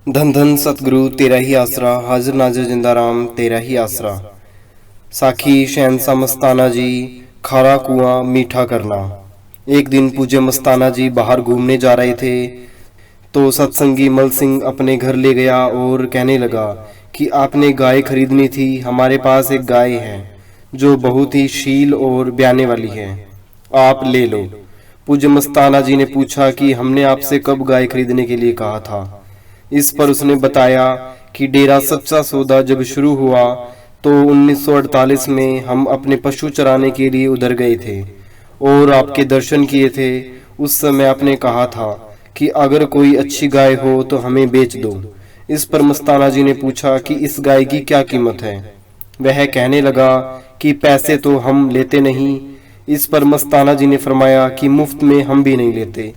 धन धन सतगुरु तेरा ही आसरा, हाजिर नाजिर जिंदा राम तेरा ही आसरा। साखी शहंशाह मस्ताना जी, खारा कुआं मीठा करना। एक दिन पूज्य मस्ताना जी बाहर घूमने जा रहे थे तो सत्संगी मल सिंह अपने घर ले गया और कहने लगा कि आपने गाय खरीदनी थी। हमारे पास एक गाय है जो बहुत ही शील और ब्याने वाली है, आप ले लो। पूज्य मस्ताना जी ने पूछा कि हमने आपसे कब गाय खरीदने के लिए कहा था। इस पर उसने बताया कि डेरा सच्चा सौदा जब शुरू हुआ तो 1948 में हम अपने पशु चराने के लिए उधर गए थे और आपके दर्शन किए थे। उस समय आपने कहा था कि अगर कोई अच्छी गाय हो तो हमें बेच दो। इस पर मस्ताना जी ने पूछा कि इस गाय की क्या कीमत है। वह कहने लगा कि पैसे तो हम लेते नहीं। इस पर मस्ताना जी ने फरमाया कि मुफ्त में हम भी नहीं लेते,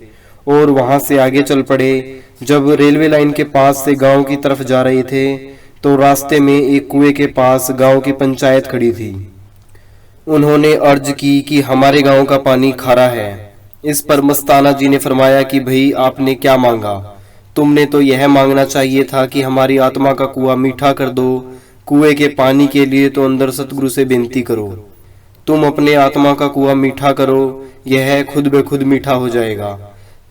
और वहां से आगे चल पड़े। जब रेलवे लाइन के पास से गांव की तरफ जा रहे थे तो रास्ते में एक कुएं के पास गांव की पंचायत खड़ी थी। उन्होंने अर्ज की कि हमारे गांव का पानी खारा है। इस पर मस्ताना जी ने फरमाया कि भाई आपने क्या मांगा, तुमने तो यह मांगना चाहिए था कि हमारी आत्मा का कुआं मीठा कर दो। कुएं के पानी के लिए तो अंदर सतगुरु से विनती करो, तुम अपने आत्मा का कुआं मीठा करो, यह खुद ब खुद मीठा हो जाएगा।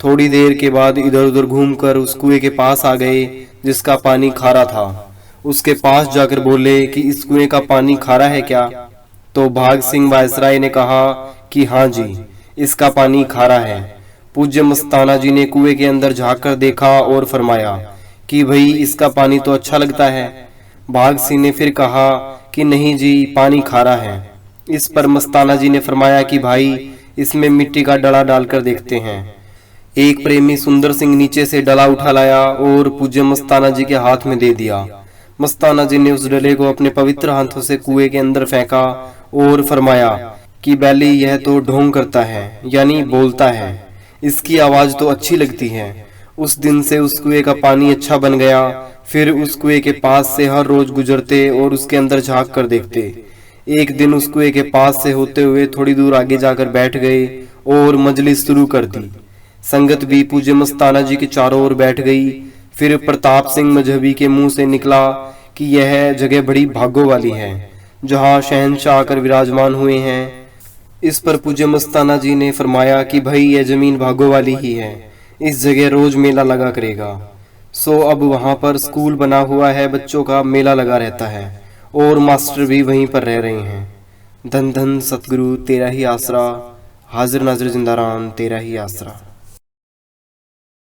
थोड़ी देर के बाद इधर उधर घूमकर उस कुएं के पास आ गए जिसका पानी खारा था। उसके पास जाकर बोले कि इस कुएं का पानी खारा है क्या? तो भाग सिंह वायसराय ने कहा कि हाँ जी, इसका पानी खारा है। पूज्य मस्ताना जी ने कुएं के अंदर झांक कर देखा और फरमाया कि भाई इसका पानी तो अच्छा लगता है। भाग सिंह ने फिर कहा कि नहीं जी, पानी खारा है। इस पर मस्ताना जी ने फरमाया कि भाई इसमें मिट्टी का डला डालकर देखते हैं। एक प्रेमी सुंदर सिंह नीचे से डला उठा लाया और पूज्य मस्ताना जी के हाथ में दे दिया। मस्ताना जी ने उस डले को अपने पवित्र हाथों से कुएं के अंदर फेंका और फरमाया कि बैली यह तो ढोंग करता है, यानी बोलता है, इसकी आवाज तो अच्छी लगती है। उस दिन से उस कुएं का पानी अच्छा बन गया। फिर उस कुएं के पास से हर रोज गुजरते और उसके अंदर झांक कर देखते। एक दिन उस कुएं के पास से होते हुए थोड़ी दूर आगे जाकर बैठ गए और मजलिस शुरू कर दी। संगत भी पूज्य मस्ताना जी के चारों ओर बैठ गई। फिर प्रताप सिंह मजहबी के मुंह से निकला कि यह जगह बड़ी भागों वाली है जहां शहंशाह आकर विराजमान हुए हैं। इस पर पूज्य मस्ताना जी ने फरमाया कि भाई यह जमीन भागों वाली ही है, इस जगह रोज मेला लगा करेगा। सो अब वहां पर स्कूल बना हुआ है, बच्चों का मेला लगा रहता है और मास्टर भी वहीं पर रह रहे हैं। धन धन सतगुरु तेरा ही आसरा, हाजिर नाजिर जिंदा राम तेरा ही आसरा।